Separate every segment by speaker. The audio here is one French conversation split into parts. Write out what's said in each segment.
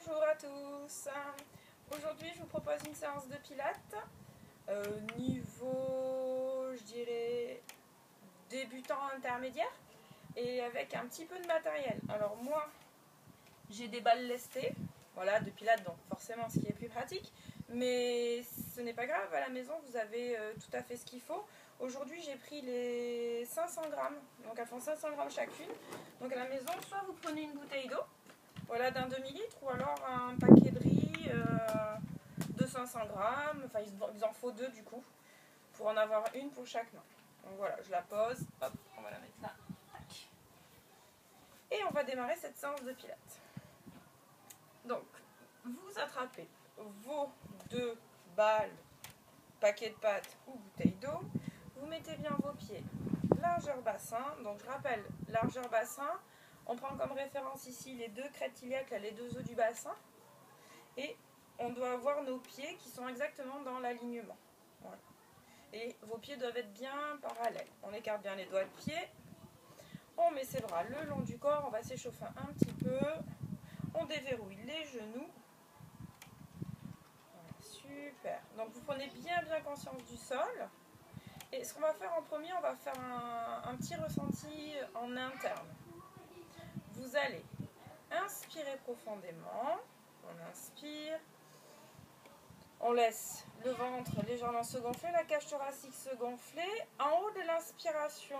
Speaker 1: Bonjour à tous. Aujourd'hui, je vous propose une séance de pilates niveau, je dirais, débutant intermédiaire et avec un petit peu de matériel. Alors moi, j'ai des balles lestées, voilà, de pilates, donc forcément ce qui est plus pratique, mais ce n'est pas grave, à la maison vous avez tout à fait ce qu'il faut. Aujourd'hui j'ai pris les 500 grammes, donc elles font 500 grammes chacune. Donc à la maison, soit vous prenez une bouteille d'eau, voilà, d'un demi-litre, ou alors un paquet de riz de 500 grammes, enfin il en faut deux du coup, pour en avoir une pour chaque main. Donc voilà, je la pose, hop, on va la mettre là, tac. Et on va démarrer cette séance de pilates. Donc, vous attrapez vos deux balles, paquet de pâtes ou bouteille d'eau, vous mettez bien vos pieds largeur bassin, donc je rappelle, largeur bassin, on prend comme référence ici les deux crêtes iliaques, là, les deux os du bassin, et on doit avoir nos pieds qui sont exactement dans l'alignement. Voilà. Et vos pieds doivent être bien parallèles. On écarte bien les doigts de pied, on met ses bras le long du corps, on va s'échauffer un petit peu, on déverrouille les genoux. Voilà, super. Donc vous prenez bien conscience du sol. Et ce qu'on va faire en premier, on va faire un petit ressenti en interne. Vous allez inspirer profondément. On inspire. On laisse le ventre légèrement se gonfler, la cage thoracique se gonfler. En haut de l'inspiration,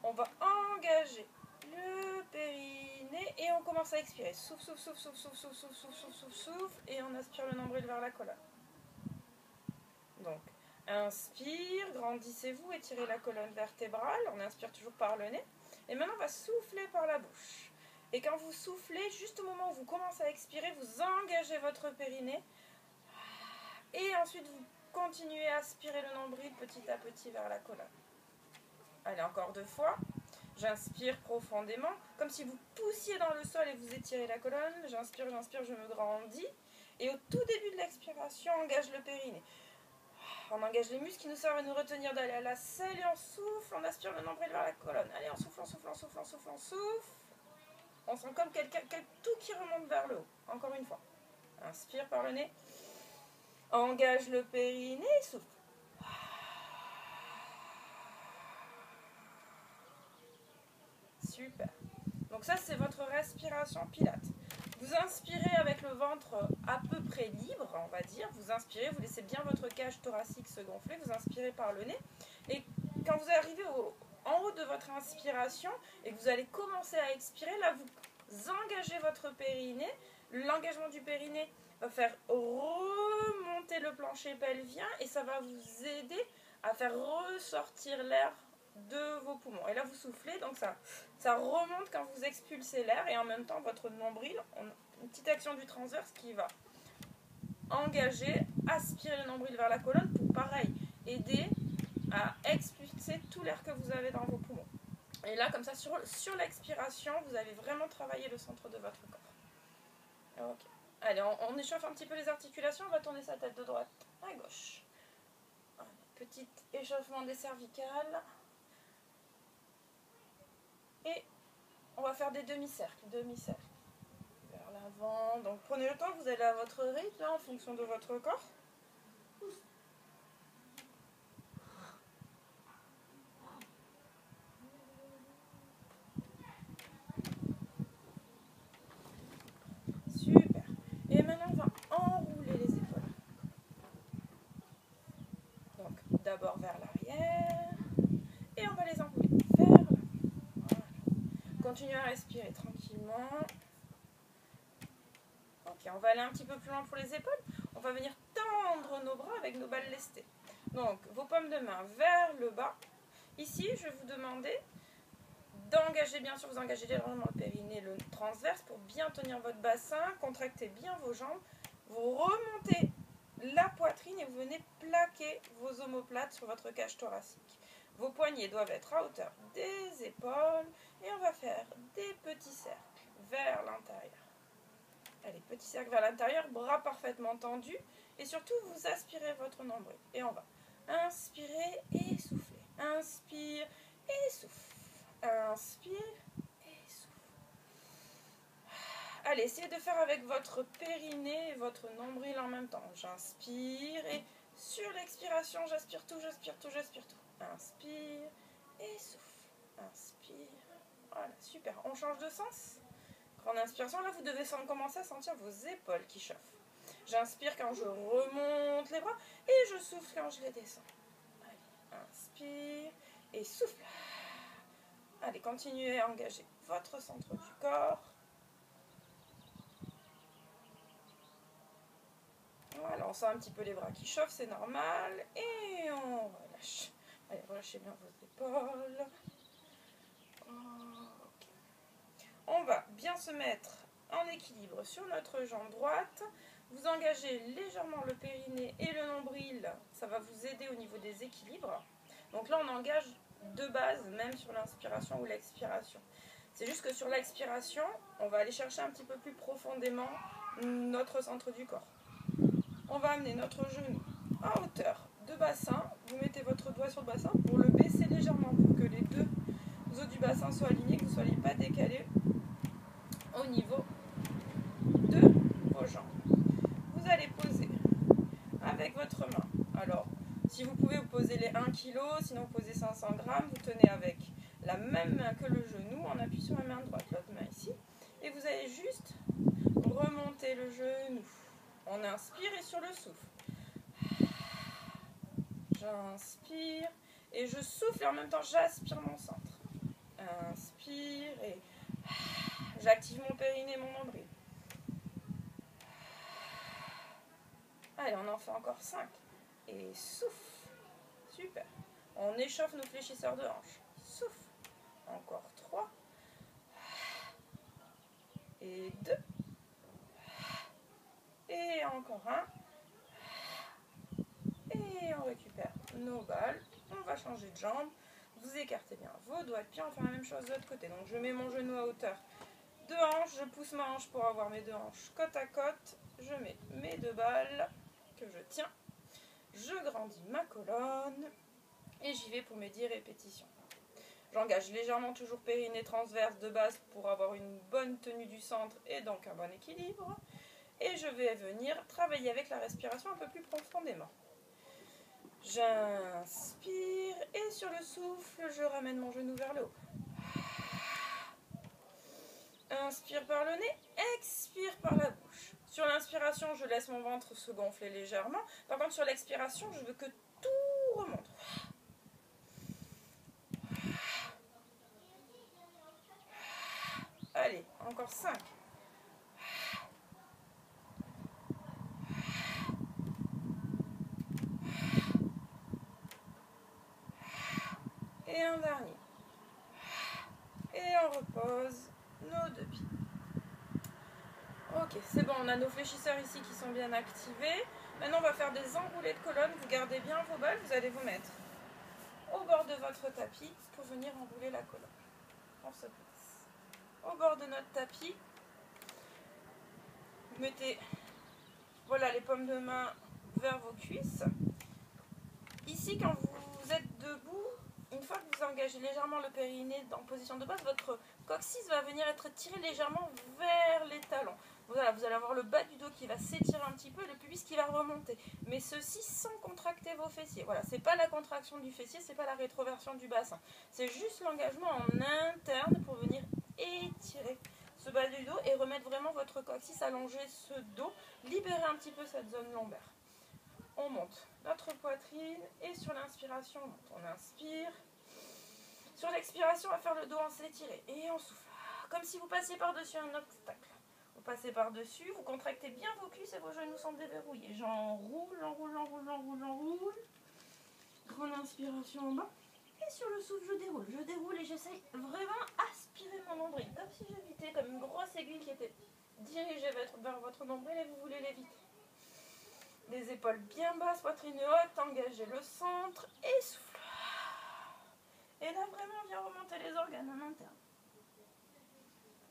Speaker 1: on va engager le périnée et on commence à expirer. Souffle, souffle, souffle, souffle, souffle, souffle, souffle, souffle, souffle, souffle, souffle, et on aspire le nombril vers la colonne. Donc, inspire, grandissez-vous, étirez la colonne vertébrale. On inspire toujours par le nez. Et maintenant, on va souffler par la bouche. Et quand vous soufflez, juste au moment où vous commencez à expirer, vous engagez votre périnée. Et ensuite, vous continuez à aspirer le nombril petit à petit vers la colonne. Allez, encore deux fois. J'inspire profondément, comme si vous poussiez dans le sol et vous étirez la colonne. J'inspire, j'inspire, je me grandis. Et au tout début de l'expiration, on engage le périnée. On engage les muscles qui nous servent à nous retenir d'aller à la selle et on souffle, on aspire le nombril vers la colonne. Allez, on souffle, on souffle, on souffle, on souffle, on souffle. On sent comme tout qui remonte vers le haut. Encore une fois. Inspire par le nez. Engage le périnée et souffle. Super. Donc ça, c'est votre respiration pilates. Vous inspirez avec le ventre à peu près libre, on va dire. Vous inspirez, vous laissez bien votre cage thoracique se gonfler. Vous inspirez par le nez. Et quand vous arrivez en haut de votre inspiration et que vous allez commencer à expirer, là, vous engagez votre périnée. L'engagement du périnée va faire remonter le plancher pelvien et ça va vous aider à faire ressortir l'air de vos poumons. Et là, vous soufflez, donc ça remonte quand vous expulsez l'air et en même temps, votre nombril, une petite action du transverse qui va engager, aspirer le nombril vers la colonne pour, pareil, aider à expulser tout l'air que vous avez dans vos poumons. Et là, comme ça, sur l'expiration, vous allez vraiment travailler le centre de votre corps. Ok. Allez, on échauffe un petit peu les articulations, on va tourner sa tête de droite à gauche. Petit échauffement des cervicales. Et on va faire des demi-cercles, vers l'avant. Donc prenez le temps, vous allez à votre rythme, en fonction de votre corps. Super. Et maintenant, on va enrouler les épaules. Donc d'abord vers l'arrière. Et on va les enrouler vers l'avant. Voilà. Continuez à respirer tranquillement. Ok, on va aller un petit peu plus loin pour les épaules. On va venir tendre nos bras avec nos balles lestées. Donc, vos paumes de main vers le bas. Ici, je vais vous demander d'engager, bien sûr, vous engagez légèrement le périnée, le transverse pour bien tenir votre bassin. Contractez bien vos jambes. Vous remontez la poitrine et vous venez plaquer vos omoplates sur votre cage thoracique. Vos poignets doivent être à hauteur des épaules. Et on va faire des petits cercles vers l'intérieur. Allez, petit cercle vers l'intérieur, bras parfaitement tendus. Et surtout, vous aspirez votre nombril. Et on va inspirer et souffler. Inspire et souffle. Inspire et souffle. Allez, essayez de faire avec votre périnée et votre nombril en même temps. J'inspire et sur l'expiration, j'aspire tout, j'aspire tout, j'aspire tout. Inspire et souffle. Inspire. Voilà, super. On change de sens. Grande inspiration, là vous devez commencer à sentir vos épaules qui chauffent. J'inspire quand je remonte les bras et je souffle quand je les descends. Allez, inspire et souffle. Allez, continuez à engager votre centre du corps. Voilà, on sent un petit peu les bras qui chauffent, c'est normal. Et on relâche. Allez, relâchez bien vos épaules. Okay. On va bien se mettre en équilibre sur notre jambe droite. Vous engagez légèrement le périnée et le nombril. Ça va vous aider au niveau des équilibres. Donc là, on engage de base, même sur l'inspiration ou l'expiration. C'est juste que sur l'expiration, on va aller chercher un petit peu plus profondément notre centre du corps. On va amener notre genou à hauteur de bassin. Vous mettez votre doigt sur le bassin pour le baisser légèrement pour que les deux os du bassin soient alignés, que vous ne soyez pas décalés au niveau de vos jambes. Vous allez poser avec votre main. Alors, si vous pouvez, vous posez les 1 kg, sinon vous posez 500 grammes. Vous tenez avec la même main que le genou en appui sur la main droite, l'autre main ici. Et vous allez juste remonter le genou. On inspire et sur le souffle. J'inspire et je souffle et en même temps j'aspire mon centre. Inspire et j'active mon périnée et mon nombril. Allez, on en fait encore 5. Et souffle. Super. On échauffe nos fléchisseurs de hanche. Souffle. Encore 3. Et 2. Et encore 1. Et on récupère nos balles. On va changer de jambe. Vous écartez bien vos doigts de pied. On fait la même chose de l'autre côté. Donc je mets mon genou à hauteur de hanche. Je pousse ma hanche pour avoir mes deux hanches côte à côte. Je mets mes 2 balles que je tiens. Je grandis ma colonne. Et j'y vais pour mes 10 répétitions. J'engage légèrement toujours périnée transverse de base pour avoir une bonne tenue du centre et donc un bon équilibre. Et je vais venir travailler avec la respiration un peu plus profondément. J'inspire et sur le souffle, je ramène mon genou vers le haut. Inspire par le nez, expire par la bouche. Sur l'inspiration, je laisse mon ventre se gonfler légèrement. Par contre, sur l'expiration, je veux que tout remonte. Allez, encore 5. Et un dernier. Et on repose nos 2 pieds. Ok, c'est bon, on a nos fléchisseurs ici qui sont bien activés. Maintenant, on va faire des enroulés de colonne. Vous gardez bien vos balles. Vous allez vous mettre au bord de votre tapis pour venir enrouler la colonne. On se place. Au bord de notre tapis, vous mettez voilà, les paumes de main vers vos cuisses. Ici, quand vous êtes debout, une fois que vous engagez légèrement le périnée en position de base, votre coccyx va venir être tiré légèrement vers les talons. Voilà, vous allez avoir le bas du dos qui va s'étirer un petit peu et le pubis qui va remonter. Mais ceci sans contracter vos fessiers. Voilà, c'est pas la contraction du fessier, c'est pas la rétroversion du bassin. C'est juste l'engagement en interne pour venir étirer ce bas du dos et remettre vraiment votre coccyx, allonger ce dos, libérer un petit peu cette zone lombaire. On monte notre poitrine et sur l'inspiration, on monte. On inspire. Sur l'expiration, on va faire le dos en s'étirer et on souffle. Comme si vous passiez par-dessus un obstacle. Vous passez par-dessus, vous contractez bien vos cuisses et vos genoux sont déverrouillés. J'enroule, j'enroule, j'enroule, j'enroule, j'enroule. Grande inspiration en bas. Et sur le souffle, je déroule et j'essaye vraiment aspirer mon nombril. Comme si j'évitais, comme une grosse aiguille qui était dirigée vers votre nombril et vous voulez l'éviter. Les épaules bien basses, poitrine haute, engagez le centre et souffle. Et là, vraiment, on vient remonter les organes en interne.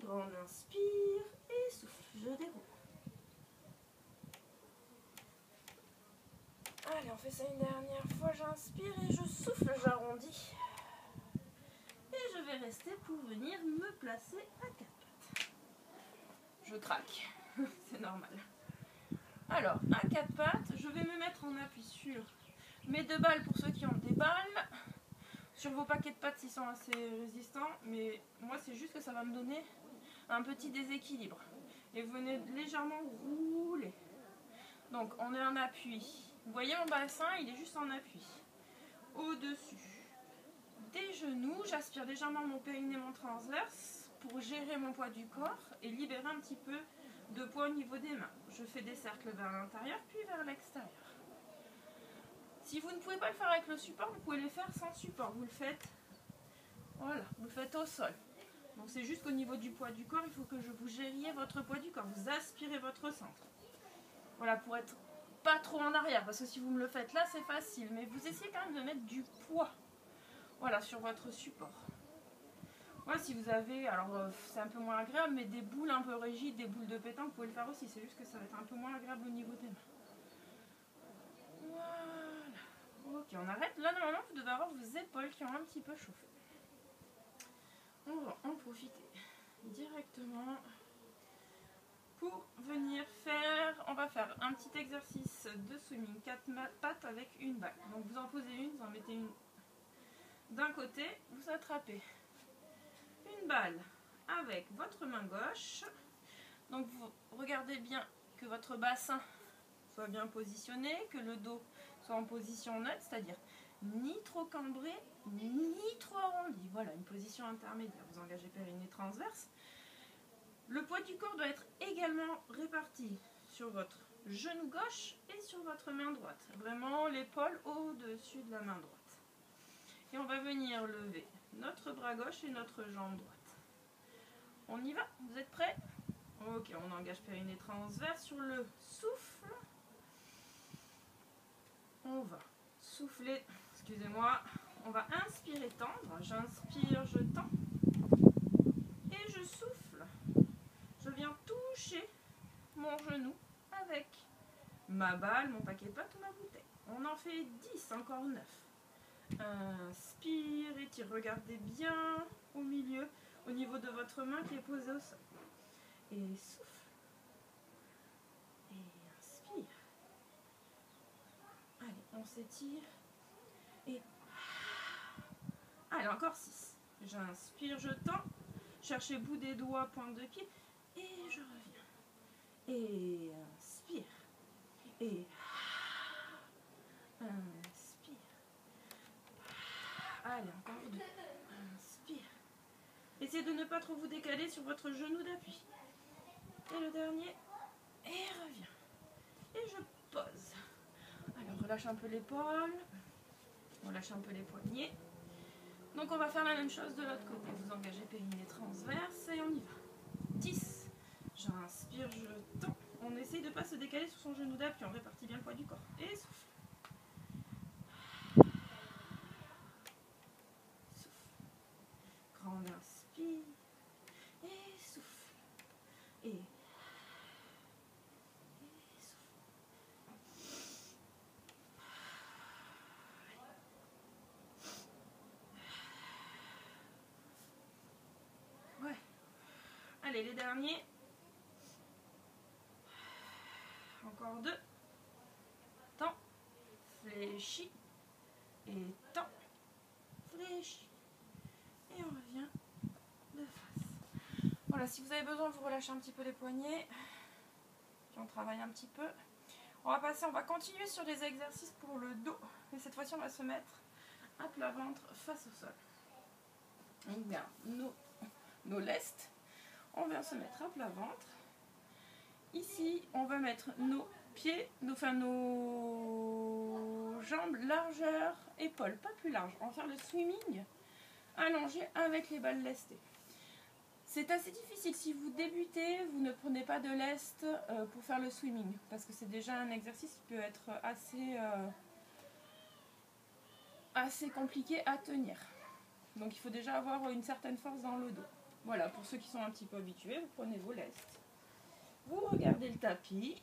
Speaker 1: On inspire et souffle. Je déroule. Allez, on fait ça une dernière fois. J'inspire et je souffle, j'arrondis. Et je vais rester pour venir me placer à 4 pattes. Je peu craque. C'est normal. Alors, à 4 pattes, je vais me mettre en appui sur mes 2 balles pour ceux qui ont des balles. Sur vos paquets de pâtes s'ils sont assez résistants, mais moi c'est juste que ça va me donner un petit déséquilibre. Et vous venez légèrement rouler. Donc on est en appui. Vous voyez mon bassin, il est juste en appui. Au-dessus des genoux, j'aspire légèrement mon périnée, mon transverse pour gérer mon poids du corps et libérer un petit peu de poids au niveau des mains. Je fais des cercles vers l'intérieur puis vers l'extérieur. Si vous ne pouvez pas le faire avec le support, vous pouvez le faire sans support. Vous le faites, voilà, vous le faites au sol. Donc c'est juste qu'au niveau du poids du corps, il faut que vous gériez votre poids du corps. Vous aspirez votre centre. Voilà, pour être pas trop en arrière. Parce que si vous me le faites là, c'est facile. Mais vous essayez quand même de mettre du poids. Voilà, sur votre support. Voilà, si vous avez, alors c'est un peu moins agréable, mais des boules un peu rigides, des boules de pétanque, vous pouvez le faire aussi. C'est juste que ça va être un peu moins agréable au niveau des mains. Voilà. Ok, on arrête. Là, normalement, vous devez avoir vos épaules qui ont un petit peu chauffé. On va en profiter directement pour venir faire, on va faire un petit exercice de swimming 4 pattes avec une balle. Donc vous en posez une, vous en mettez une d'un côté, vous attrapez une balle avec votre main gauche. Donc vous regardez bien que votre bassin soit bien positionné, que le dos soit en position neutre, c'est-à-dire ni trop cambré, ni trop arrondi. Voilà, une position intermédiaire. Vous engagez périnée transverse. Le poids du corps doit être également réparti sur votre genou gauche et sur votre main droite. Vraiment l'épaule au-dessus de la main droite. Et on va venir lever notre bras gauche et notre jambe droite. On y va? Vous êtes prêts? Ok, on engage périnée transverse sur le souffle. On va souffler, excusez-moi, on va inspirer, tendre. J'inspire, je tends. Et je souffle. Je viens toucher mon genou avec ma balle, mon paquet de pâtes ou ma bouteille. On en fait 10, encore 9. Inspire, étire, regardez bien au milieu, au niveau de votre main qui est posée au sol. Et souffle. Et inspire. Allez, on s'étire. Et allez, encore 6. J'inspire, je tends. Cherchez bout des doigts, pointe de pied. Et je reviens. Et inspire. Et inspire. Allez, encore 2. Inspire. Essayez de ne pas trop vous décaler sur votre genou d'appui. Et le dernier. Et reviens. Et je pose. Alors, relâche un peu l'épaule. Relâche un peu les poignets. Donc, on va faire la même chose de l'autre côté. Vous engagez périnée transverse et on y va. 10. J'inspire, je tends. On essaye de ne pas se décaler sur son genou d'appui. On répartit bien le poids du corps. Et souffle. Souffle. Grande inspire. Et souffle. Et ouais. Allez, les derniers. Encore 2. Tends. Fléchis. Et tends. Fléchis. Et on revient de face. Voilà, si vous avez besoin, vous relâchez un petit peu les poignets. Puis on travaille un petit peu. On va continuer sur les exercices pour le dos. Et cette fois-ci, on va se mettre à plat ventre face au sol. On garde nos lestes. On vient se mettre à plat ventre. Ici, on va mettre nos pieds, nos jambes largeur épaules, pas plus large. On va faire le swimming allongé avec les balles lestées. C'est assez difficile. Si vous débutez, vous ne prenez pas de lest pour faire le swimming. Parce que c'est déjà un exercice qui peut être assez compliqué à tenir. Donc il faut déjà avoir une certaine force dans le dos. Voilà, pour ceux qui sont un petit peu habitués, vous prenez vos lestes. Vous regardez le tapis.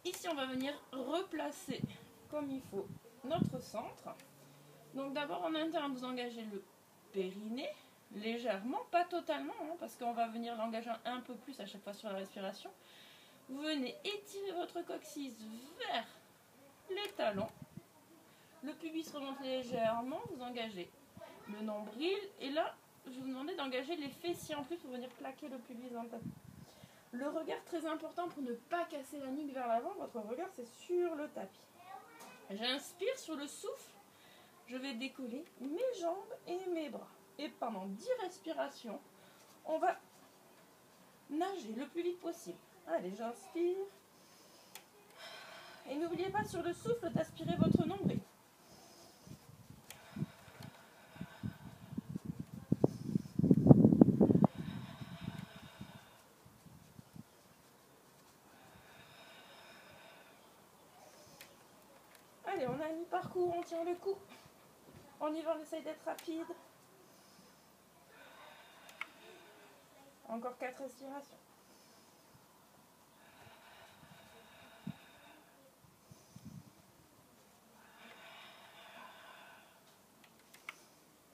Speaker 1: Ici, on va venir replacer comme il faut notre centre. Donc d'abord en interne, vous engagez le périnée. légèrement, pas totalement, hein, parce qu'on va venir l'engager un peu plus à chaque fois sur la respiration. Vous venez étirer votre coccyx vers les talons. Le pubis remonte légèrement, vous engagez le nombril. Et là, je vais vous demander d'engager les fessiers en plus pour venir plaquer le pubis dans le tapis. Le regard très important pour ne pas casser la nuque vers l'avant. Votre regard, c'est sur le tapis. J'inspire sur le souffle. Je vais décoller mes jambes et mes bras. Et pendant 10 respirations, on va nager le plus vite possible. Allez, j'inspire. Et n'oubliez pas sur le souffle d'aspirer votre nombril. Allez, on a un mi-parcours, on tient le coup. On y va, on essaye d'être rapide. Encore 4 respirations.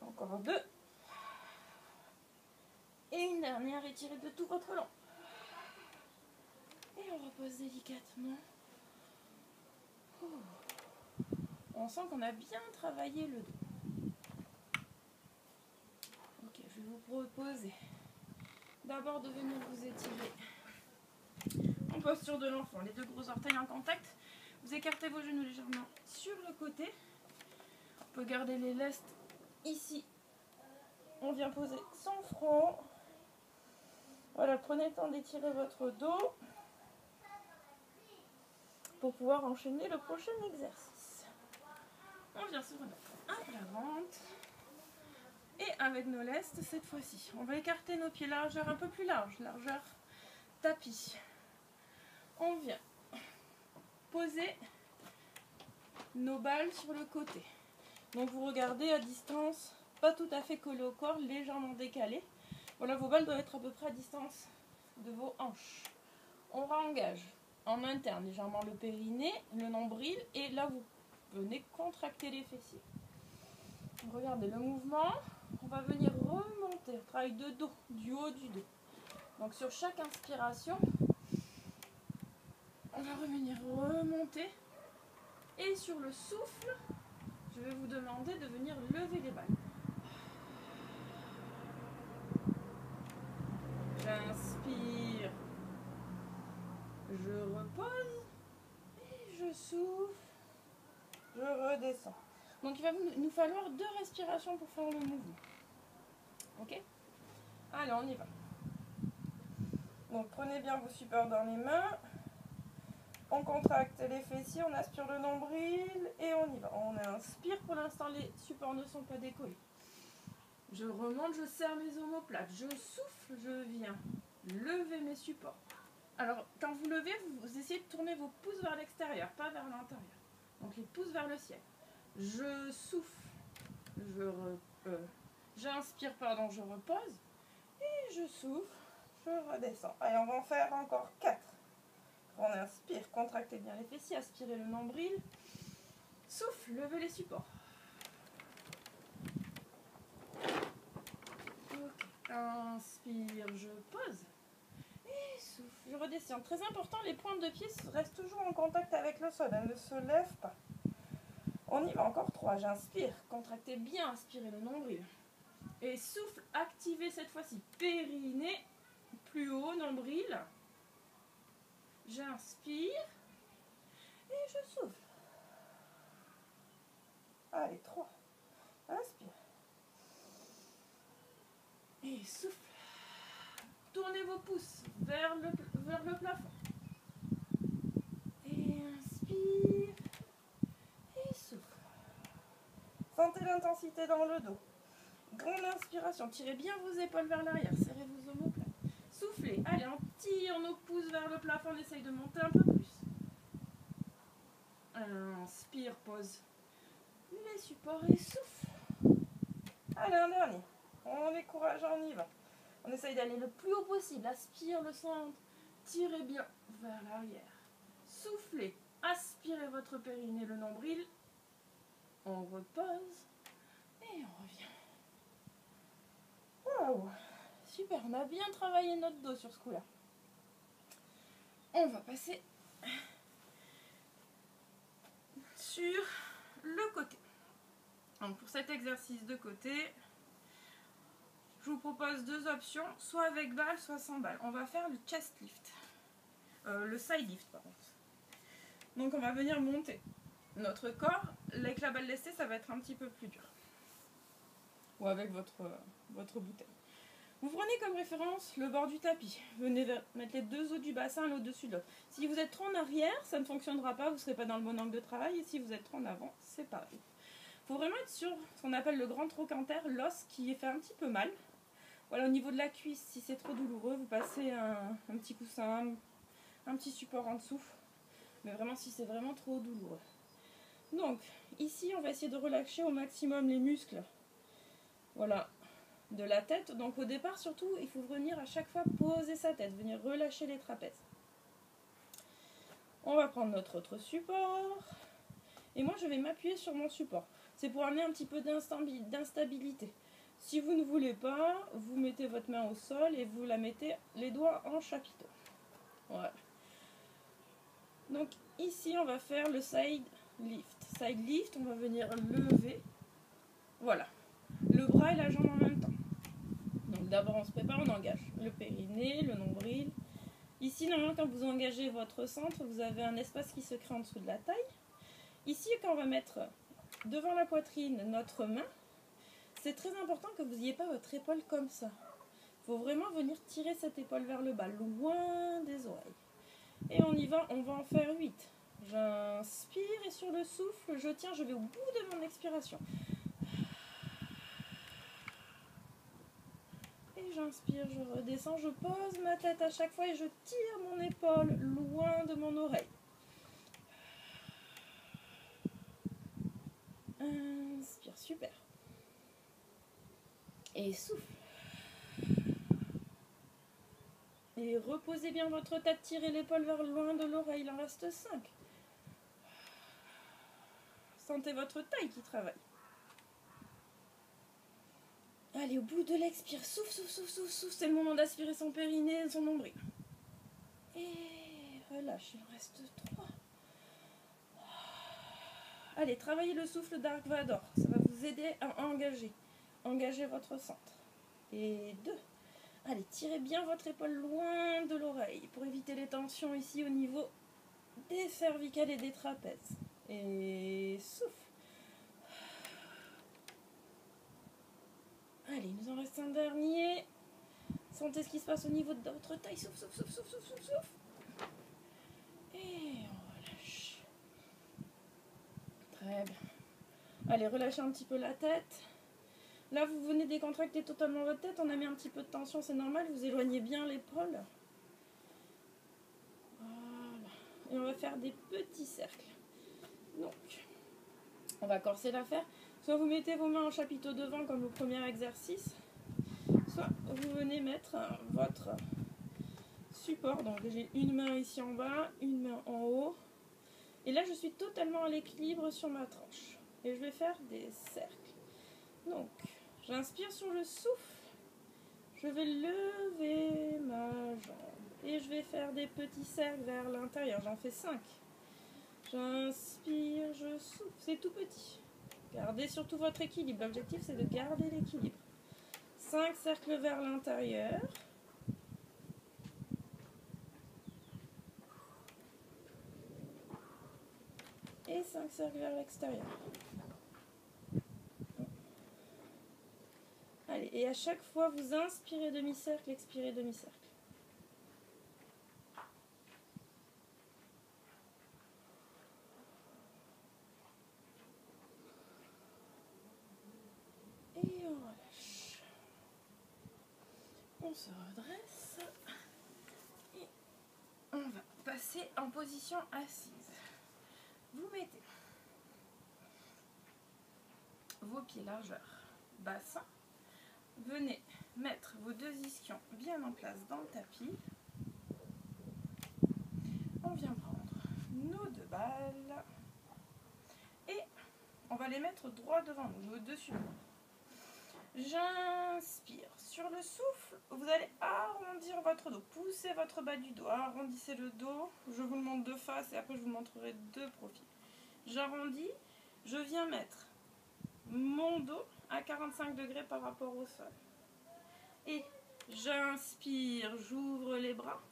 Speaker 1: Encore 2. Et une dernière, étirez de tout votre long. Et on repose délicatement. On sent qu'on a bien travaillé le dos. Ok, je vais vous proposer d'abord de venir vous étirer en posture de l'enfant. Les 2 gros orteils en contact. Vous écartez vos genoux légèrement sur le côté. On peut garder les lestes ici. On vient poser son front. Voilà, prenez le temps d'étirer votre dos pour pouvoir enchaîner le prochain exercice. On vient se remettre à plat ventre. Et avec nos lestes, cette fois-ci, on va écarter nos pieds largeur un peu plus large, largeur tapis. On vient poser nos balles sur le côté. Donc vous regardez à distance, pas tout à fait collé au corps, légèrement décalé. Voilà, vos balles doivent être à peu près à distance de vos hanches. On engage en interne légèrement le périnée, le nombril, et là vous venez contracter les fessiers. Regardez le mouvement. On va venir remonter, travail de dos, du haut du dos. Donc sur chaque inspiration, on va revenir remonter. Et sur le souffle, je vais vous demander de venir lever les balles. J'inspire, je repose, et je souffle, je redescends. Donc il va nous falloir 2 respirations pour faire le mouvement. Ok? Allez, on y va. Donc prenez bien vos supports dans les mains. On contracte les fessiers, on aspire le nombril et on y va. On inspire, pour l'instant les supports ne sont pas décollés. Je remonte, je serre mes omoplates, je souffle, je viens lever mes supports. Alors quand vous levez, vous essayez de tourner vos pouces vers l'extérieur, pas vers l'intérieur. Donc les pouces vers le ciel. Je souffle, j'inspire, pardon, je repose. Et je souffle, je redescends. Allez, on va en faire encore 4. On inspire, contractez bien les fessiers, aspirez le nombril. Souffle, levez les supports. Ok, inspire, je pose. Et souffle, je redescends. Très important, les pointes de pied restent toujours en contact avec le sol, elles ne se lèvent pas. On y va, encore 3. J'inspire, contractez bien, aspirez le nombril. Et souffle, activez cette fois-ci. Périnée, plus haut, nombril. J'inspire et je souffle. Allez, 3. Inspire. Et souffle. Tournez vos pouces vers le plafond. Et inspire. Et souffle. Sentez l'intensité dans le dos. Grande inspiration. Tirez bien vos épaules vers l'arrière. Serrez vos omoplates. Soufflez. Allez, on tire nos pouces vers le plafond. On essaye de monter un peu plus. Inspire, pose les supports et souffle. Allez, un dernier. On est courageux, on y va. On essaye d'aller le plus haut possible. Aspire le centre. Tirez bien vers l'arrière. Soufflez. Aspirez votre périnée, le nombril. On repose. Et on revient. Waouh, super, on a bien travaillé notre dos sur ce coup-là. On va passer sur le côté. Donc pour cet exercice de côté, je vous propose deux options, soit avec balle, soit sans balle. On va faire le chest lift, le side lift par contre. Donc on va venir monter notre corps. Avec la balle lestée, ça va être un petit peu plus dur. Ou avec votre bouteille. Vous prenez comme référence le bord du tapis. Venez mettre les deux os du bassin l'un au-dessus de l'autre. Si vous êtes trop en arrière, ça ne fonctionnera pas, vous ne serez pas dans le bon angle de travail. Et si vous êtes trop en avant, c'est pareil. Il faut vraiment être sur ce qu'on appelle le grand trochanter, l'os qui fait un petit peu mal. Voilà, au niveau de la cuisse, si c'est trop douloureux, vous passez un petit coussin, un petit support en dessous. Mais vraiment, si c'est vraiment trop douloureux. Donc, ici, on va essayer de relâcher au maximum les muscles. Voilà, de la tête. Donc au départ, surtout, il faut venir à chaque fois poser sa tête, venir relâcher les trapèzes. On va prendre notre autre support. Et moi, je vais m'appuyer sur mon support. C'est pour amener un petit peu d'instabilité. Si vous ne voulez pas, vous mettez votre main au sol et vous la mettez les doigts en chapiteau. Voilà. Donc ici, on va faire le side lift. Side lift, on va venir lever. Voilà. Le bras et la jambe en même temps. Donc d'abord on se prépare, on engage le périnée, le nombril. Ici normalement quand vous engagez votre centre, vous avez un espace qui se crée en dessous de la taille. Ici quand on va mettre devant la poitrine notre main, c'est très important que vous n'ayez pas votre épaule comme ça. Il faut vraiment venir tirer cette épaule vers le bas, loin des oreilles. Et on y va, on va en faire 8. J'inspire et sur le souffle, je tiens, je vais au bout de mon expiration. Et j'inspire, je redescends, je pose ma tête à chaque fois et je tire mon épaule loin de mon oreille. Inspire, super. Et souffle. Et reposez bien votre tête, tirez l'épaule vers loin de l'oreille, il en reste 5. Sentez votre taille qui travaille. Allez, au bout de l'expire, souffle, souffle, souffle, souffle, souffle. C'est le moment d'aspirer son périnée, son nombril. Et relâche, il en reste 3. Allez, travaillez le souffle Dark Vador. Ça va vous aider à engager. Engagez votre centre. Et 2. Allez, tirez bien votre épaule loin de l'oreille pour éviter les tensions ici au niveau des cervicales et des trapèzes. Et souffle. Allez, il nous en reste un dernier. Sentez ce qui se passe au niveau de votre taille. Souffle, souffle, souffle, souffle, souffle, souffle. Et on relâche. Très bien. Allez, relâchez un petit peu la tête. Là, vous venez décontracter totalement votre tête. On a mis un petit peu de tension, c'est normal. Vous éloignez bien l'épaule. Voilà. Et on va faire des petits cercles. Donc, on va corser l'affaire. Soit vous mettez vos mains en chapiteau devant comme au premier exercice. Soit vous venez mettre votre support. Donc, j'ai une main ici en bas, une main en haut. Et là, je suis totalement à l'équilibre sur ma tranche. Et je vais faire des cercles. Donc, j'inspire sur le souffle. Je vais lever ma jambe. Et je vais faire des petits cercles vers l'intérieur. J'en fais 5. J'inspire, je souffle. C'est tout petit. Gardez surtout votre équilibre. L'objectif, c'est de garder l'équilibre. 5 cercles vers l'intérieur. Et 5 cercles vers l'extérieur. Allez, et à chaque fois, vous inspirez demi-cercle, expirez demi-cercle. Et on relâche. On se redresse. Et on va passer en position assise. Vous mettez vos pieds largeur bassin. Venez mettre vos deux ischions bien en place dans le tapis. On vient prendre nos 2 balles. Et on va les mettre droit devant nous, au-dessus de nous. J'inspire sur le souffle, vous allez arrondir votre dos. Poussez votre bas du dos, arrondissez le dos. Je vous le montre de face et après je vous montrerai de profil. J'arrondis, je viens mettre mon dos à 45 degrés par rapport au sol. Et j'inspire, j'ouvre les bras.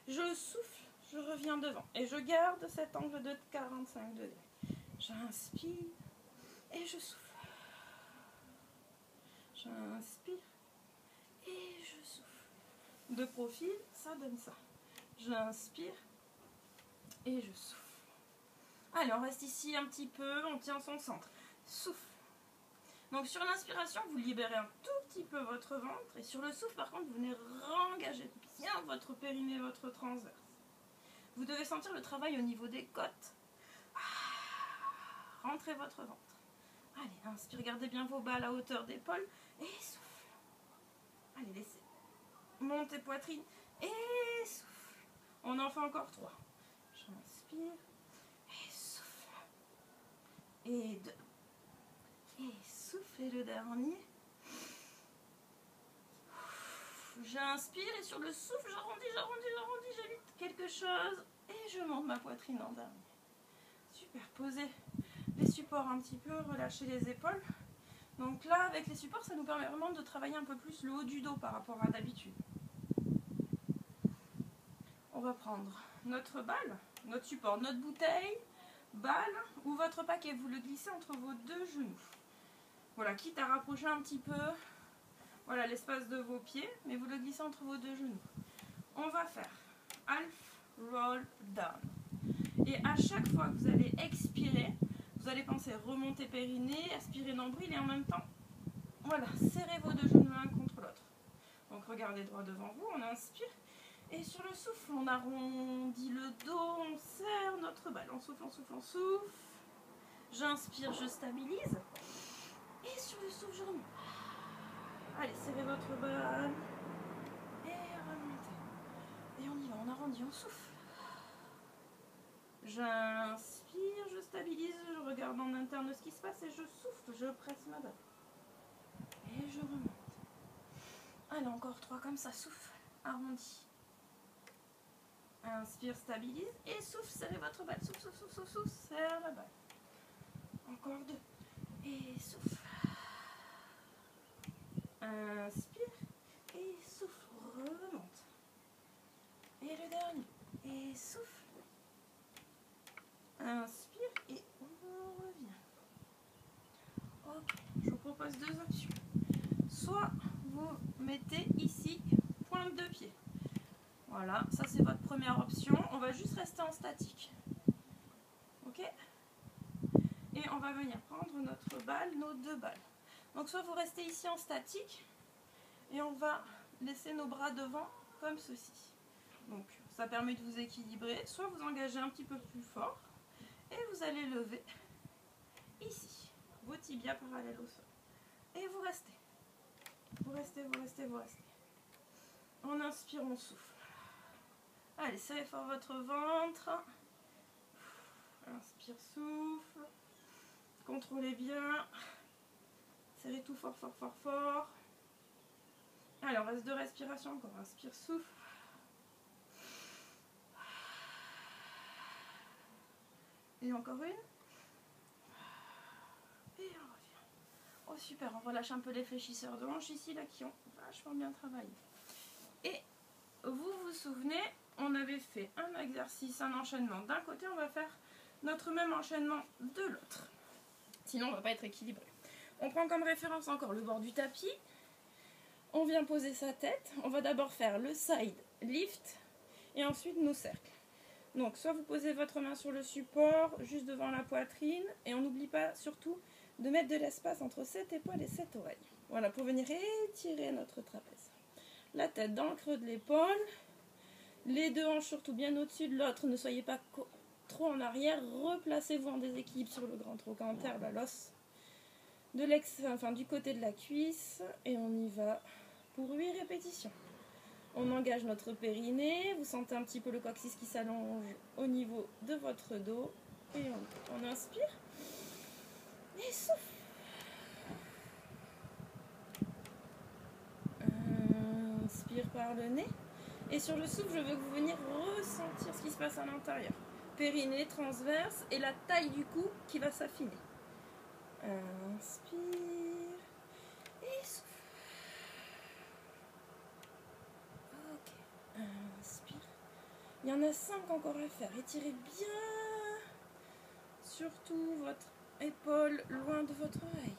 Speaker 1: Je souffle, je reviens devant. Et je garde cet angle de 45 degrés. J'inspire et je souffle. J'inspire et je souffle. De profil, ça donne ça. J'inspire et je souffle. Allez, on reste ici un petit peu, on tient son centre. Souffle. Donc sur l'inspiration, vous libérez un tout petit peu votre ventre. Et sur le souffle, par contre, vous venez rengager bien votre périnée, votre transverse. Vous devez sentir le travail au niveau des côtes. Rentrez votre ventre. Allez, inspire, gardez bien vos bas à la hauteur d'épaule. Et souffle. Allez, laissez monter poitrine. Et souffle. On en fait encore 3. J'inspire. Et souffle. Et 2. Et souffle. Et le dernier. J'inspire et sur le souffle, j'arrondis, j'évite quelque chose. Et je monte ma poitrine en dernier. Super, posez les supports un petit peu, relâchez les épaules. Donc là, avec les supports, ça nous permet vraiment de travailler un peu plus le haut du dos par rapport à d'habitude. On va prendre notre balle, notre support, notre bouteille, balle ou votre paquet. Vous le glissez entre vos deux genoux. Voilà, quitte à rapprocher un petit peu voilà, l'espace de vos pieds, mais vous le glissez entre vos deux genoux. On va faire half roll down. Et à chaque fois que vous allez expirer, vous allez penser remonter périnée, aspirer nombril et en même temps, voilà, serrez vos deux genoux l'un contre l'autre. Donc regardez droit devant vous, on inspire. Et sur le souffle, on arrondit le dos, on serre notre balle. On souffle, on souffle, on souffle. J'inspire, je stabilise. Et sur le souffle, je remonte. Allez, serrez votre balle. Et remontez. Et on y va, on arrondit, on souffle. J'inspire, je stabilise, je regarde en interne ce qui se passe et je souffle, je presse ma balle. Et je remonte. Allez, encore 3 comme ça, souffle, arrondi. Inspire, stabilise et souffle, serrez votre balle. Souffle, souffle, souffle, souffle, souffle, serre la balle. Encore 2. Et souffle. Inspire et souffle, remonte. Et le dernier. Et souffle. Inspire et on revient. Ok, je vous propose 2 options. Soit vous mettez ici pointe de pied. Voilà, ça c'est votre première option. On va juste rester en statique. Ok? Et on va venir prendre notre balle, nos 2 balles. Donc soit vous restez ici en statique et on va laisser nos bras devant comme ceci. Donc ça permet de vous équilibrer. Soit vous engagez un petit peu plus fort. Et vous allez lever ici, vos tibias parallèles au sol. Et vous restez. Vous restez, vous restez, vous restez. On inspire, on souffle. Allez, serrez fort votre ventre. Inspire, souffle. Contrôlez bien. Serrez tout fort, fort, fort, fort. Allez, on reste 2 respirations encore. Inspire, souffle. Et encore une. Et on revient. Oh super, on relâche un peu les fléchisseurs de hanches ici, là, qui ont vachement bien travaillé. Et vous vous souvenez, on avait fait un exercice, un enchaînement d'un côté, on va faire notre même enchaînement de l'autre. Sinon, on ne va pas être équilibré. On prend comme référence encore le bord du tapis. On vient poser sa tête. On va d'abord faire le side lift et ensuite nos cercles. Donc, soit vous posez votre main sur le support, juste devant la poitrine, et on n'oublie pas surtout de mettre de l'espace entre cette épaule et cette oreille. Voilà, pour venir étirer notre trapèze. La tête dans le creux de l'épaule, les 2 hanches surtout bien au-dessus de l'autre, ne soyez pas trop en arrière, replacez-vous en déséquilibre sur le grand trochanter, l'os de du côté de la cuisse, et on y va pour 8 répétitions. On engage notre périnée, vous sentez un petit peu le coccyx qui s'allonge au niveau de votre dos. Et on inspire. Et souffle. par le nez. Et sur le souffle, je veux que vous veniez ressentir ce qui se passe à l'intérieur. Périnée, transverse et la taille du cou qui va s'affiner. Inspire et souffle. Ok, inspire. Il y en a 5 encore à faire. Étirez bien, surtout votre épaule loin de votre oreille.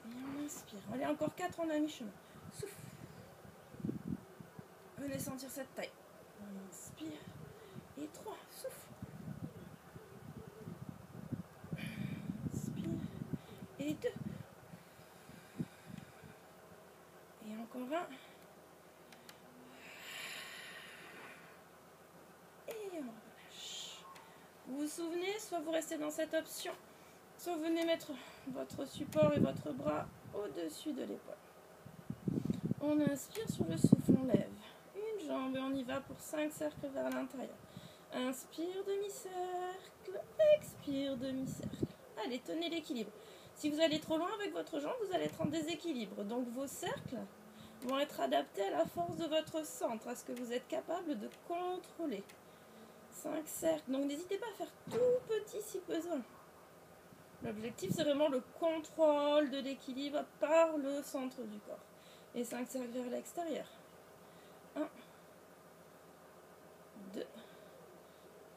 Speaker 1: Et on inspire. Allez, encore 4, on a mi-chemin. Souffle. Venez sentir cette taille. On inspire. Et 3, souffle. Inspire. Et 2. Et encore 1. Et on relâche. Vous vous souvenez, soit vous restez dans cette option, soit vous venez mettre votre support et votre bras au-dessus de l'épaule. On inspire sur le souffle, on lève une jambe et on y va pour 5 cercles vers l'intérieur. Inspire, demi-cercle, expire, demi-cercle. Allez, tenez l'équilibre. Si vous allez trop loin avec votre jambe, vous allez être en déséquilibre. Donc vos cercles vont être adaptés à la force de votre centre, à ce que vous êtes capable de contrôler. 5 cercles. Donc n'hésitez pas à faire tout petit si besoin. L'objectif, c'est vraiment le contrôle de l'équilibre par le centre du corps. Et 5 cercles vers l'extérieur. 1, 2.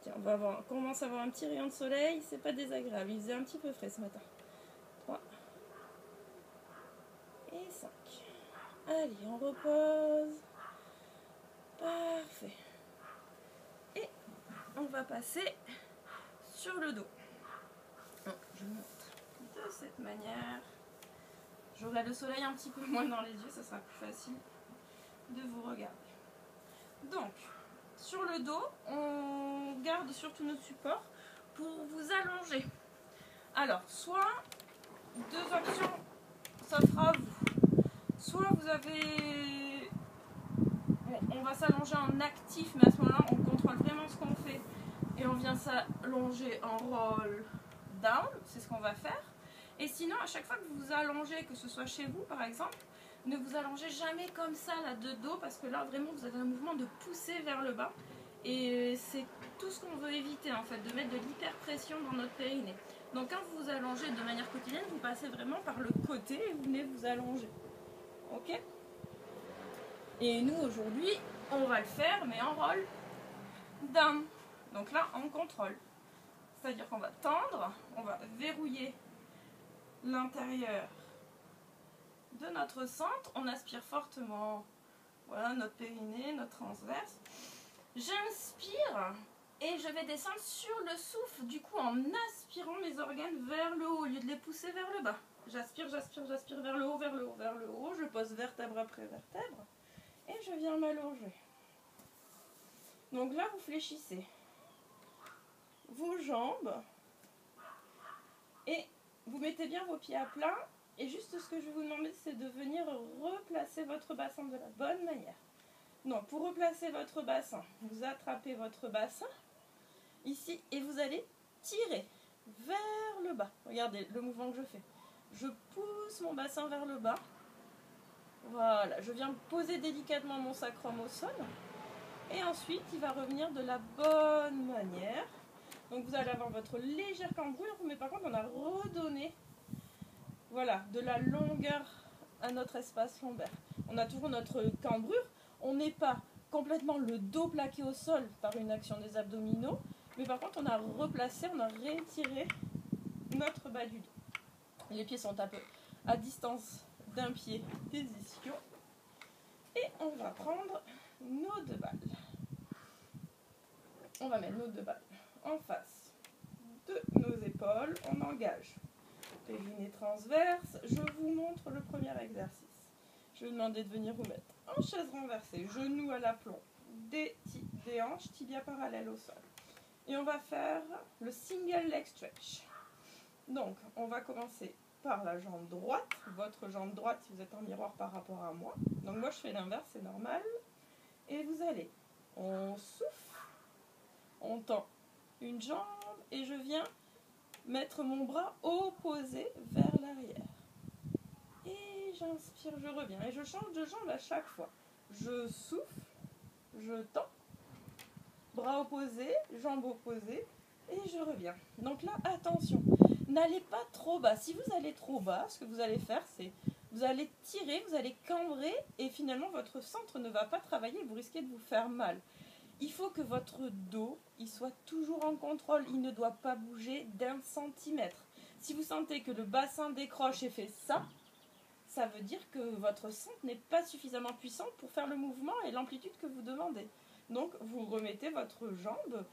Speaker 1: Tiens, on commence à avoir un petit rayon de soleil. C'est pas désagréable. Il faisait un petit peu frais ce matin. 3 et 5. Allez, on repose. Parfait. Et on va passer sur le dos. Donc, je montre de cette manière. J'aurai le soleil un petit peu moins dans les yeux, ça sera plus facile de vous regarder. Donc, sur le dos, on garde surtout nos supports pour vous allonger. Alors, soit 2 options s'offrent à vous. Soit vous avez... Bon, on va s'allonger en actif, mais à ce moment-là, on contrôle vraiment ce qu'on fait. Et on vient s'allonger en roll down, c'est ce qu'on va faire. Et sinon, à chaque fois que vous vous allongez, que ce soit chez vous par exemple, ne vous allongez jamais comme ça là de dos, parce que là vraiment vous avez un mouvement de pousser vers le bas. Et c'est tout ce qu'on veut éviter en fait, de mettre de l'hyperpression dans notre périnée. Donc quand vous vous allongez de manière quotidienne, vous passez vraiment par le côté et vous venez vous allonger. Ok? Et nous aujourd'hui, on va le faire mais en roll down. Donc là, on contrôle. C'est-à-dire qu'on va tendre, on va verrouiller l'intérieur de notre centre, on aspire fortement, voilà notre périnée, notre transverse. J'inspire et je vais descendre sur le souffle, du coup en aspirant mes organes vers le haut au lieu de les pousser vers le bas. J'aspire, j'aspire, j'aspire vers le haut, vers le haut, vers le haut, je pose vertèbre après vertèbre et je viens m'allonger. Donc là vous fléchissez vos jambes et vous mettez bien vos pieds à plat. Et juste ce que je vais vous demander, c'est de venir replacer votre bassin de la bonne manière. Donc, pour replacer votre bassin, vous attrapez votre bassin ici et vous allez tirer vers le bas. Regardez le mouvement que je fais. Je pousse mon bassin vers le bas. Voilà, je viens poser délicatement mon sacrum au sol. Et ensuite, il va revenir de la bonne manière. Donc, vous allez avoir votre légère cambrure, mais par contre, on a redonné... Voilà, de la longueur à notre espace lombaire. On a toujours notre cambrure. On n'est pas complètement le dos plaqué au sol par une action des abdominaux. Mais par contre, on a replacé, on a rétiré notre bas du dos. Les pieds sont un peu à distance d'un pied des ischios. Et on va prendre nos 2 balles. On va mettre nos 2 balles en face de nos épaules. On engage. Périnée transverse, je vous montre le premier exercice. Je vais demander de venir vous mettre en chaise renversée, genoux à l'aplomb, des hanches, tibia parallèle au sol. Et on va faire le single leg stretch. Donc, on va commencer par la jambe droite, votre jambe droite si vous êtes en miroir par rapport à moi. Donc moi je fais l'inverse, c'est normal. Et vous allez, on souffle, on tend une jambe et je viens mettre mon bras opposé vers l'arrière. Et j'inspire, je reviens. Et je change de jambe à chaque fois. je souffle, je tends, bras opposés, jambes opposées, et je reviens. Donc là, attention, n'allez pas trop bas. Si vous allez trop bas, ce que vous allez faire, c'est vous allez tirer, vous allez cambrer, et finalement votre centre ne va pas travailler, vous risquez de vous faire mal. Il faut que votre dos, il soit toujours en contrôle, il ne doit pas bouger d'1 centimètre. Si vous sentez que le bassin décroche et fait ça, ça veut dire que votre centre n'est pas suffisamment puissant pour faire le mouvement et l'amplitude que vous demandez. Donc vous remettez votre jambe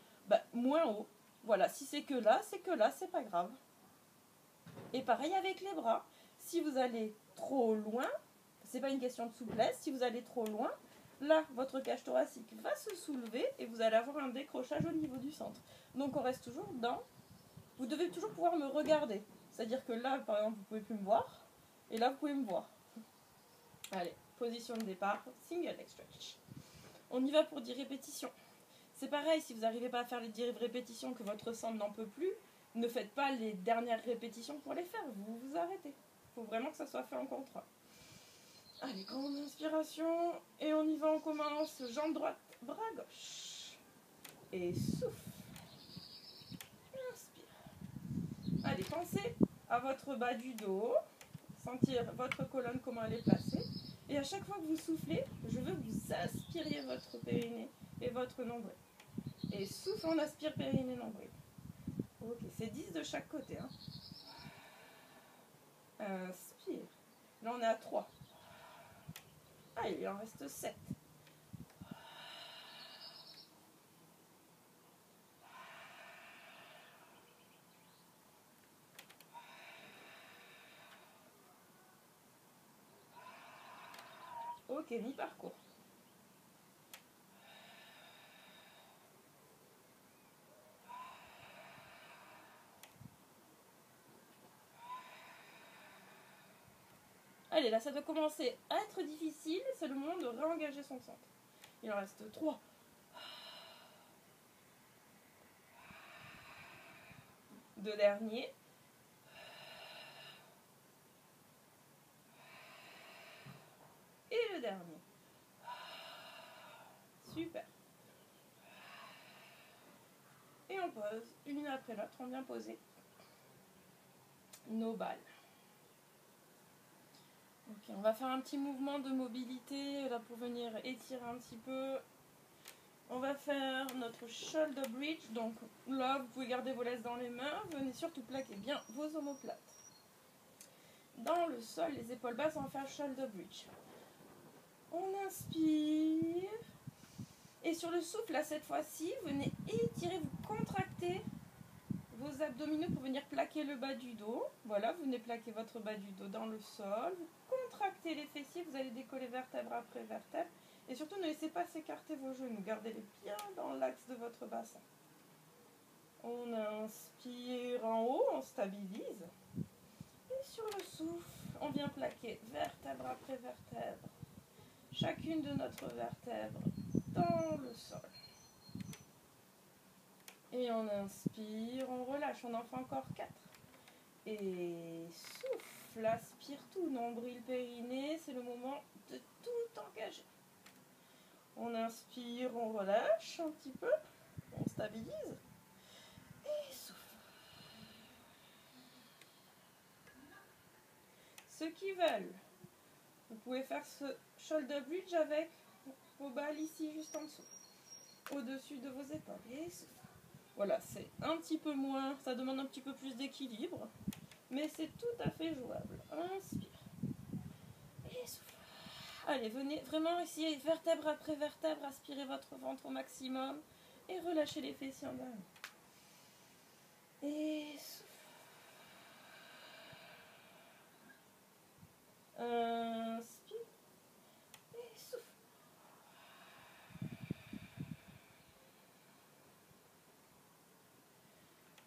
Speaker 1: moins haut. Voilà, si c'est que là, c'est pas grave. Et pareil avec les bras. Si vous allez trop loin, c'est pas une question de souplesse, si vous allez trop loin, là, votre cage thoracique va se soulever et vous allez avoir un décrochage au niveau du centre. Donc on reste toujours dans... Vous devez toujours pouvoir me regarder. C'est-à-dire que là, par exemple, vous pouvez plus me voir. Et là, vous pouvez me voir. Allez, position de départ, single leg stretch. On y va pour 10 répétitions. C'est pareil, si vous n'arrivez pas à faire les 10 répétitions que votre centre n'en peut plus, ne faites pas les dernières répétitions pour les faire. Vous vous arrêtez. Il faut vraiment que ça soit fait en contrôle. Allez, grande inspiration. Et on y va, on commence. Jambe droite, bras gauche. Et souffle. Inspire. Allez, pensez à votre bas du dos. Sentir votre colonne, comment elle est placée. Et à chaque fois que vous soufflez, je veux que vous aspiriez votre périnée et votre nombril. Et souffle, on aspire périnée, nombril. Ok, c'est 10 de chaque côté. Hein. Inspire. Là, on est à 3. Ah, il en reste 7. Ok, mi-parcours. Allez, là, ça doit commencer à être difficile. C'est le moment de réengager son centre. Il en reste 3. Deux derniers. Et le dernier. Super. Et on pose une après l'autre. On vient poser nos balles. Ok, on va faire un petit mouvement de mobilité là pour venir étirer un petit peu. On va faire notre shoulder bridge. Donc là, vous pouvez garder vos laisses dans les mains. Venez surtout plaquer bien vos omoplates. Dans le sol, les épaules basses, on va faire shoulder bridge. On inspire. Et sur le souffle, là, cette fois-ci, venez étirer, vous contractez vos abdominaux pour venir plaquer le bas du dos. Voilà, vous venez plaquer votre bas du dos dans le sol. Vous contractez les fessiers, vous allez décoller vertèbre après vertèbre. Et surtout, ne laissez pas s'écarter vos genoux. Gardez-les bien dans l'axe de votre bassin. On inspire en haut, on stabilise. Et sur le souffle, on vient plaquer vertèbre après vertèbre. Chacune de notre vertèbre dans le sol. Et on inspire, on relâche, on en fait encore 4. Et souffle, aspire tout, nombril, périnée, c'est le moment de tout engager. On inspire, on relâche un petit peu, on stabilise. Et souffle. Ceux qui veulent, vous pouvez faire ce shoulder bridge avec vos balles ici, juste en dessous, au-dessus de vos épaules. Et souffle. Voilà, c'est un petit peu moins, ça demande un petit peu plus d'équilibre, mais c'est tout à fait jouable. Inspire. Et souffle. Allez, venez vraiment essayer vertèbre après vertèbre, aspirez votre ventre au maximum et relâchez les fessiers en bas. Et souffle. Inspire. Et souffle.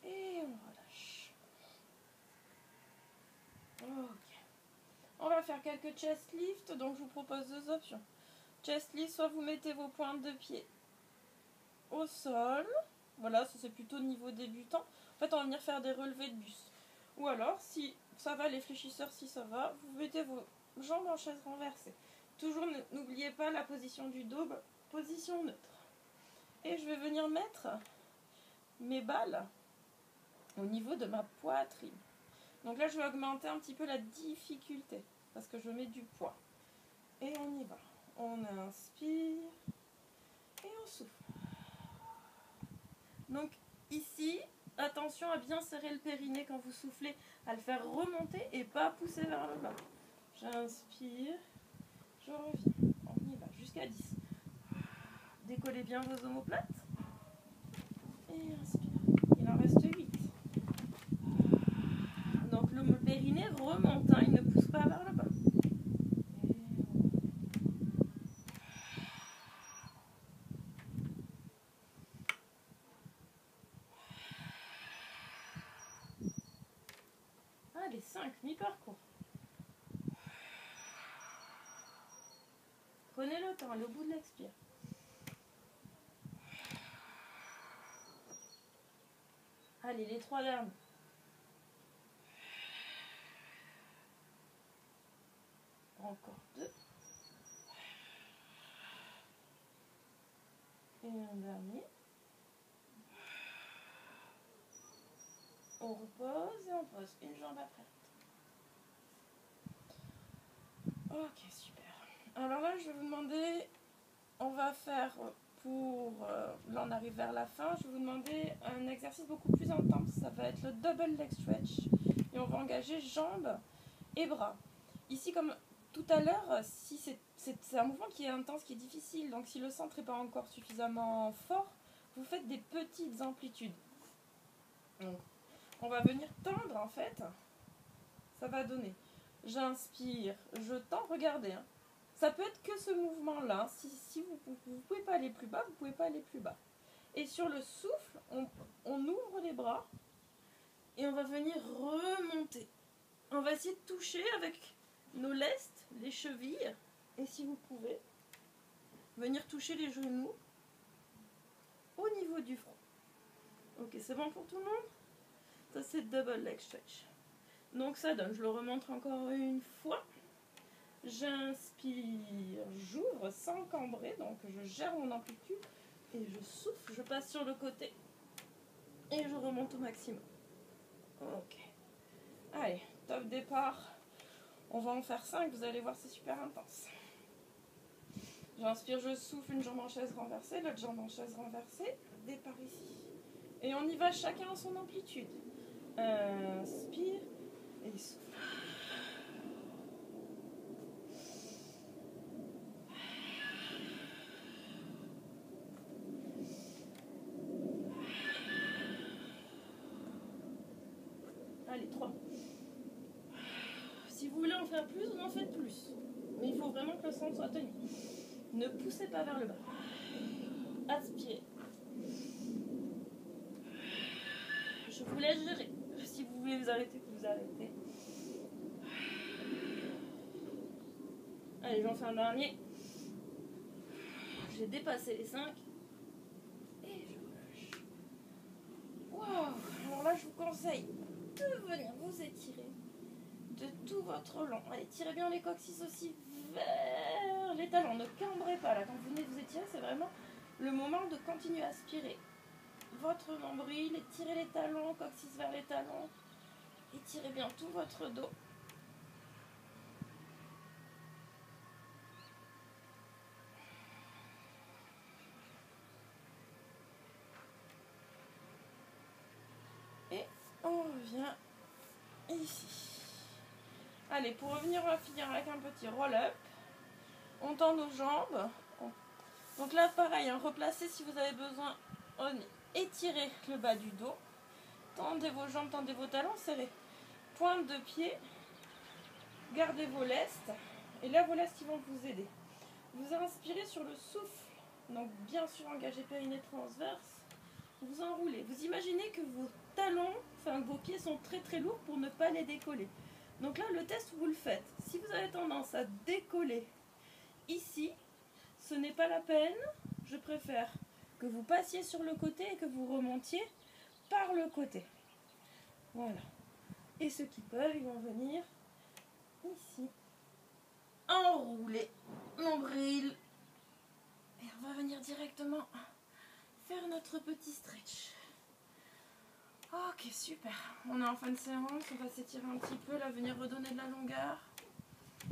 Speaker 1: Et on relâche. Ok. On va faire quelques chest lifts, donc je vous propose 2 options. Chest lift, soit vous mettez vos pointes de pied au sol. Voilà, ça c'est plutôt niveau débutant. En fait, on va venir faire des relevés de buste. Ou alors, si ça va, les fléchisseurs, si ça va, vous mettez vos jambes en chaise renversée. Toujours, n'oubliez pas la position du dos, position neutre. Et je vais venir mettre mes balles au niveau de ma poitrine. Donc là, je vais augmenter un petit peu la difficulté parce que je mets du poids. Et on y va. On inspire et on souffle. Donc ici, attention à bien serrer le périnée quand vous soufflez, à le faire remonter et pas pousser vers le bas. J'inspire, je reviens. On y va jusqu'à 10. Décollez bien vos omoplates. Et inspire. Il en reste 8. Donc le périnée remonte, hein, il ne pousse pas vers le bas. Allez, 5, mi-parcours. Prenez le temps, allez au bout de l'expire. Allez, les 3 derniers. Encore 2. Et un dernier. On repose et on pose une jambe après l'autre. Ok, super. Alors là, je vais vous demander, on va faire pour, là on arrive vers la fin, je vais vous demander un exercice beaucoup plus intense. Ça va être le double leg stretch. Et on va engager jambes et bras. Ici, comme tout à l'heure, si c'est un mouvement qui est intense, qui est difficile, donc si le centre n'est pas encore suffisamment fort, vous faites des petites amplitudes. Donc, on va venir tendre en fait, ça va donner. J'inspire, je tends, regardez. Hein. Ça peut être que ce mouvement-là. Si vous ne pouvez pas aller plus bas, vous ne pouvez pas aller plus bas. Et sur le souffle, on ouvre les bras et on va venir remonter. On va essayer de toucher avec nos lestes, les chevilles. Et si vous pouvez, venir toucher les genoux au niveau du front. Ok, c'est bon pour tout le monde? Ça, c'est double leg stretch. Donc ça donne, je le remontre encore une fois. J'inspire, j'ouvre sans cambrer, donc je gère mon amplitude et je souffle, je passe sur le côté et je remonte au maximum. Ok. Allez, top départ. On va en faire 5, vous allez voir, c'est super intense. J'inspire, je souffle, une jambe en chaise renversée, l'autre jambe en chaise renversée, départ ici. Et on y va chacun à son amplitude. Inspire et souffle. Allez, 3. Si vous voulez en faire plus, vous en faites plus. Mais il faut vraiment que le centre soit tenu. Ne poussez pas vers le bas. Aspirez. Je vous laisse gérer. Si vous voulez vous arrêter, vous arrêtez. Allez, j'en fais un dernier. J'ai dépassé les 5. Et je relâche. Waouh! Alors là, je vous conseille de venir vous étirer de tout votre long. Allez, tirez bien les coccyx aussi vers les talons. Ne cambrez pas. Là, quand vous venez vous étirer, c'est vraiment le moment de continuer à aspirer votre nombril, étirez les talons, coccyx vers les talons. Étirez bien tout votre dos. Et on revient ici. Allez, pour revenir, on va finir avec un petit roll-up. On tend nos jambes. Donc là, pareil, hein, replacez si vous avez besoin. Étirez le bas du dos. Tendez vos jambes, tendez vos talons, serrez. Pointe de pied. Gardez vos lestes. Et là, vos lestes, ils vont vous aider. Vous inspirez sur le souffle. Donc, bien sûr, engagez périnée transverse. Vous enroulez. Vous imaginez que vos talons, enfin, vos pieds sont très très lourds pour ne pas les décoller. Donc là, le test, vous le faites. Si vous avez tendance à décoller ici, ce n'est pas la peine. Je préfère que vous passiez sur le côté et que vous remontiez par le côté. Voilà. Et ceux qui peuvent, ils vont venir ici, enrouler nombril. Et on va venir directement faire notre petit stretch. Ok, super. On est en fin de séance, on va s'étirer un petit peu, là, venir redonner de la longueur.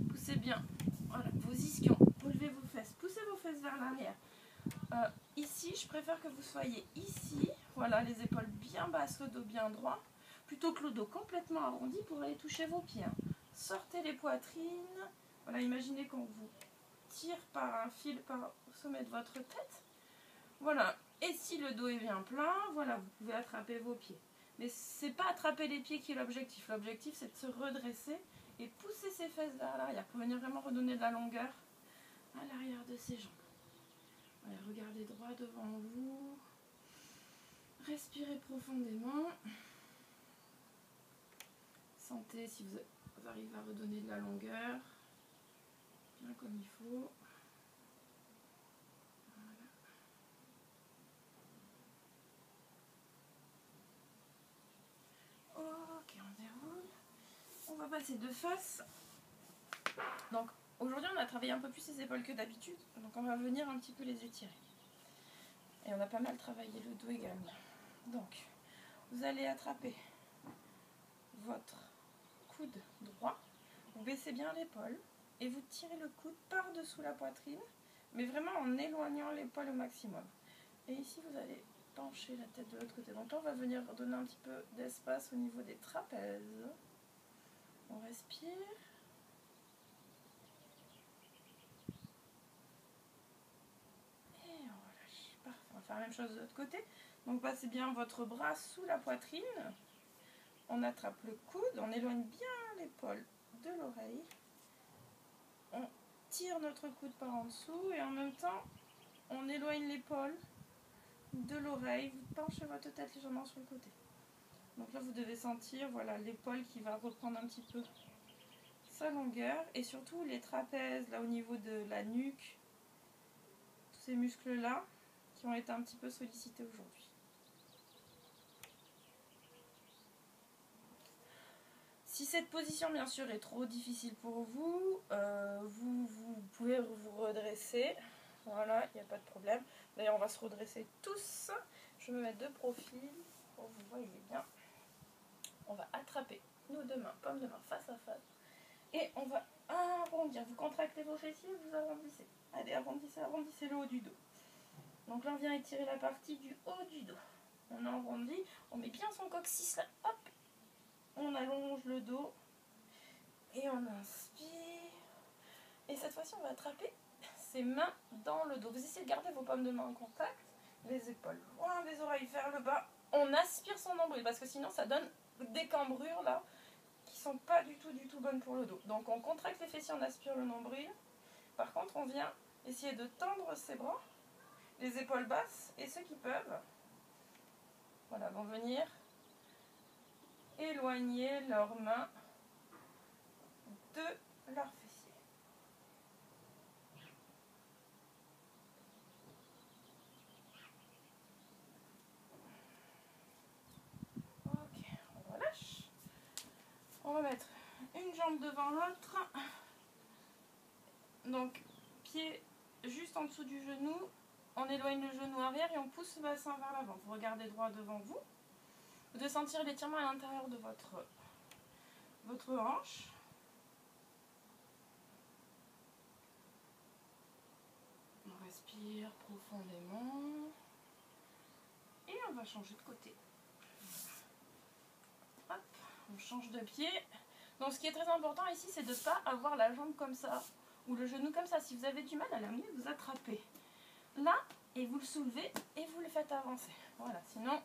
Speaker 1: Poussez bien. Voilà, vos ischions. Relevez vos fesses. Poussez vos fesses vers l'arrière. Ici, je préfère que vous soyez ici. Voilà, les épaules bien basses, le dos bien droit. Plutôt que le dos complètement arrondi pour aller toucher vos pieds. Sortez les poitrines. Voilà, imaginez qu'on vous tire par un fil par au sommet de votre tête. Voilà. Et si le dos est bien plein, voilà, vous pouvez attraper vos pieds. Mais c'est pas attraper les pieds qui est l'objectif. L'objectif, c'est de se redresser et pousser ses fesses vers l'arrière pour venir vraiment redonner de la longueur à l'arrière de ses jambes. Voilà, regardez droit devant vous. Respirez profondément. Sentez si vous arrivez à redonner de la longueur. Bien comme il faut. Voilà. Ok, on déroule. On va passer de face. Donc aujourd'hui on a travaillé un peu plus les épaules que d'habitude. Donc on va venir un petit peu les étirer. Et on a pas mal travaillé le dos également. Donc vous allez attraper votre coude droit. Vous baissez bien l'épaule. Et vous tirez le coude par-dessous la poitrine. Mais vraiment en éloignant l'épaule au maximum. Et ici vous allez pencher la tête de l'autre côté. Donc là on va venir donner un petit peu d'espace au niveau des trapèzes. On respire. Et on relâche. Parfait. On va faire la même chose de l'autre côté. Donc passez bien votre bras sous la poitrine. On attrape le coude. On éloigne bien l'épaule de l'oreille. On tire notre coude par en dessous. Et en même temps, on éloigne l'épaule de l'oreille. Vous penchez votre tête légèrement sur le côté. Donc là, vous devez sentir voilà, l'épaule qui va reprendre un petit peu sa longueur. Et surtout les trapèzes, là au niveau de la nuque. Tous ces muscles-là qui ont été un petit peu sollicités aujourd'hui. Si cette position, bien sûr, est trop difficile pour vous, vous pouvez vous redresser. Voilà, il n'y a pas de problème. D'ailleurs, on va se redresser tous. Je vais me mettre de profil pour que vous voyez bien. On va attraper nos deux mains, paumes de main face à face. Et on va arrondir. Vous contractez vos fessiers, vous arrondissez. Allez, arrondissez, arrondissez le haut du dos. Donc là, on vient étirer la partie du haut du dos. On arrondit, on met bien son coccyx là. Hop. On allonge le dos. Et on inspire. Et cette fois-ci, on va attraper ses mains dans le dos. Vous essayez de garder vos paumes de main en contact. Les épaules loin des oreilles vers le bas. On aspire son nombril parce que sinon, ça donne des cambrures là qui sont pas du tout bonnes pour le dos. Donc on contracte les fessiers, on aspire le nombril. Par contre, on vient essayer de tendre ses bras, les épaules basses, et ceux qui peuvent, voilà, vont venir éloigner leurs mains de leurs fessiers. Ok, on relâche. On va mettre une jambe devant l'autre. Donc, pied juste en dessous du genou. On éloigne le genou arrière et on pousse le bassin vers l'avant. Vous regardez droit devant vous. Vous devez sentir l'étirement à l'intérieur de votre hanche. On respire profondément. Et on va changer de côté. Hop, on change de pied. Donc ce qui est très important ici, c'est de ne pas avoir la jambe comme ça ou le genou comme ça. Si vous avez du mal à l'amener, vous attrapez là et vous le soulevez et vous le faites avancer. Voilà, sinon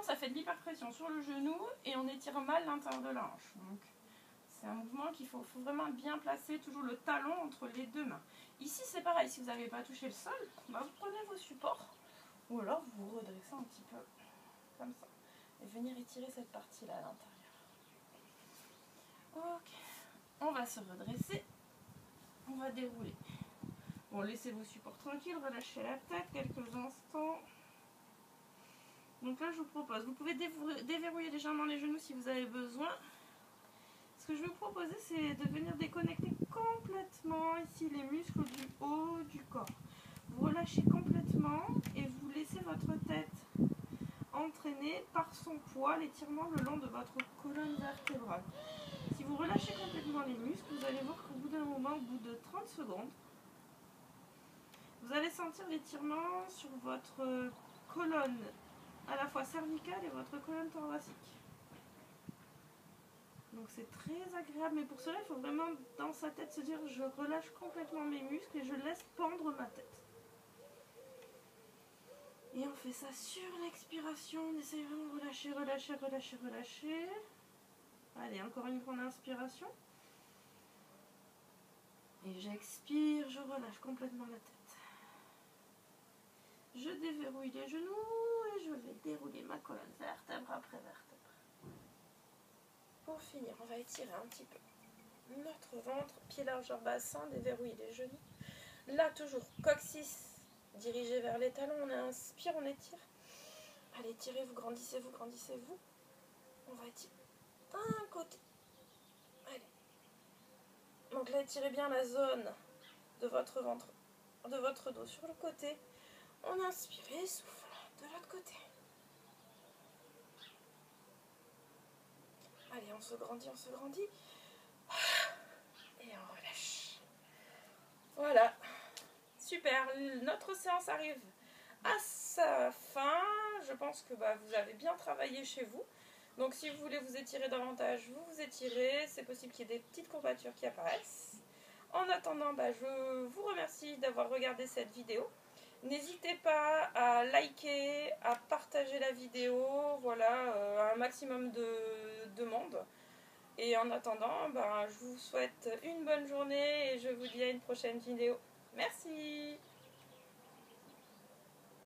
Speaker 1: ça fait de l'hyperpression sur le genou et on étire mal l'intérieur de la hanche. Donc c'est un mouvement qu'il faut vraiment bien placer, toujours le talon entre les deux mains. Ici c'est pareil, si vous n'avez pas touché le sol, bah, vous prenez vos supports ou alors vous vous redressez un petit peu comme ça et venir étirer cette partie là à l'intérieur. Ok, on va se redresser, on va dérouler. Bon, laissez vos supports tranquilles, relâchez la tête quelques instants. Donc là, je vous propose, vous pouvez déverrouiller légèrement les genoux si vous avez besoin. Ce que je vais vous proposer, c'est de venir déconnecter complètement ici les muscles du haut du corps. Vous relâchez complètement et vous laissez votre tête entraîner par son poids l'étirement le long de votre colonne vertébrale. Si vous relâchez complètement les muscles, vous allez voir qu'au bout d'un moment, au bout de 30 secondes, vous allez sentir l'étirement sur votre colonne à la fois cervicale et votre colonne thoracique. Donc c'est très agréable, mais pour cela il faut vraiment dans sa tête se dire je relâche complètement mes muscles et je laisse pendre ma tête. Et on fait ça sur l'expiration, on essaye vraiment de relâcher, relâcher, relâcher, relâcher. Allez, encore une grande inspiration. Et j'expire, je relâche complètement la tête. Je déverrouille les genoux et je vais dérouler ma colonne vertèbre après vertèbre. Pour finir, on va étirer un petit peu notre ventre, pied largeur bassin, déverrouiller les genoux. Là, toujours coccyx dirigé vers les talons, on inspire, on étire. Allez, tirez-vous, grandissez-vous, grandissez-vous. On va étirer d'un côté. Allez. Donc là, étirez bien la zone de votre ventre, de votre dos sur le côté. On inspire et souffle de l'autre côté. Allez, on se grandit, on se grandit. Et on relâche. Voilà. Super. Notre séance arrive à sa fin. Je pense que vous avez bien travaillé chez vous. Donc si vous voulez vous étirer davantage, vous vous étirez. C'est possible qu'il y ait des petites courbatures qui apparaissent. En attendant, je vous remercie d'avoir regardé cette vidéo. N'hésitez pas à liker, à partager la vidéo, voilà, un maximum de monde. Et en attendant, je vous souhaite une bonne journée et je vous dis à une prochaine vidéo. Merci!